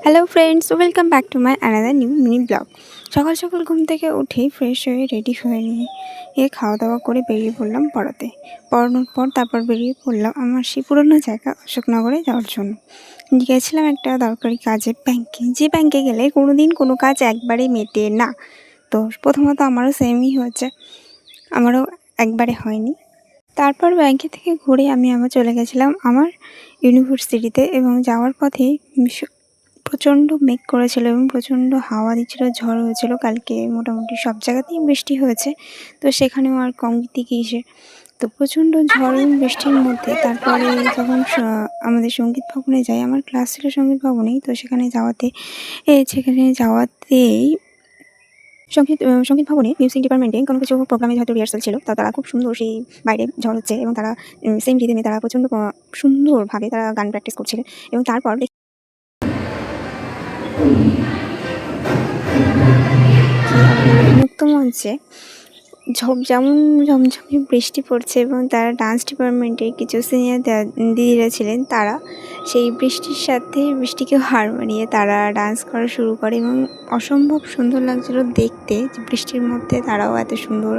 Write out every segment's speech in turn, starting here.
Hello friends, welcome back to my another new mini blog. সকাল সকাল ঘুম থেকে উঠেই ফ্রেশ হয়ে রেডি হয়ে নিয়ে খাওয়া দাওয়া করে বেরিয়ে পড়লাম পড়ানোর পর তারপর বেরিয়ে পড়লাম আমার সেই পুরোনো জায়গা অশোকনগরে যাওয়ার জন্য। গিয়েছিলাম একটা দরকারি কাজে ব্যাংকে, যে ব্যাংকে গেলে কোনো দিন কোনো কাজ একবারেই মেটে না। তো প্রথমত আমারও সেমই হয়েছে, আমারও একবারে হয়নি। তারপর ব্যাংকে থেকে ঘুরে আমি আবার চলে গেছিলাম আমার ইউনিভার্সিটিতে, এবং যাওয়ার পথে প্রচণ্ড মেঘ করেছিল এবং প্রচণ্ড হাওয়া দিচ্ছিল, ঝড় হয়েছিল। কালকে মোটামুটি সব জায়গাতেই বৃষ্টি হয়েছে, তো সেখানেও আর কমতি কিসে। তো প্রচণ্ড ঝড় এবং বৃষ্টির মধ্যে তারপরে যখন আমাদের সঙ্গীত ভবনে যাই, আমার ক্লাস ছিল সঙ্গীত ভবনেই, তো সেখানে যাওয়াতেই সঙ্গীত ভবনে মিউজিক ডিপার্টমেন্টে কোনো কিছু প্রোগ্রামে হয়তো রিহার্সাল ছিল। তারা খুব সুন্দর সেই বাইরে ঝড় হচ্ছে এবং তারা সেম রিদমে তারা প্রচণ্ড সুন্দরভাবে তারা গান প্র্যাকটিস করছিলেন। এবং তারপর মুক্ত মঞ্চে যেমন ঝমঝমে বৃষ্টি পড়ছে, এবং তারা ডান্স ডিপার্টমেন্টের কিছু সিনিয়র দিদিরা ছিলেন, তারা সেই বৃষ্টির সাথে বৃষ্টিকেও হার মানিয়ে তারা ডান্স করা শুরু করে এবং অসম্ভব সুন্দর লাগছিল দেখতে যে বৃষ্টির মধ্যে তারাও এত সুন্দর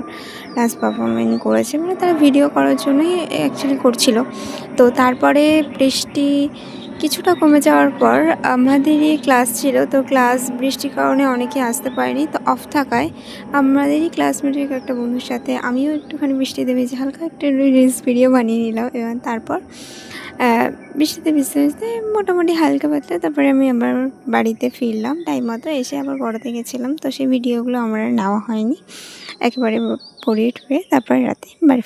ডান্স পারফরমেন্স করেছে। মানে তারা ভিডিও করার জন্যই অ্যাকচুয়ালি করছিল। তো তারপরে বৃষ্টি কিছুটা কমে যাওয়ার পর আমাদেরই ক্লাস ছিল, তো বৃষ্টির কারণে অনেকে আসতে পারেনি। তো অফ থাকায় আমাদেরই ক্লাসমেটের একটা বন্ধুর সাথে আমিও একটুখানি বৃষ্টিতে ভিজে হালকা একটা রিলস ভিডিও বানিয়ে নিলাম। এবং তারপর বৃষ্টিতে ভিজতে মোটামুটি হালকা পাতলা তারপরে আমি আবার বাড়িতে ফিরলাম টাইম মতো। এসে আবার পড়াতে গেছিলাম, তো সেই ভিডিওগুলো আমার নেওয়া হয়নি। একেবারে পড়িয়ে টুয়ে তারপরে রাতে বাড়ি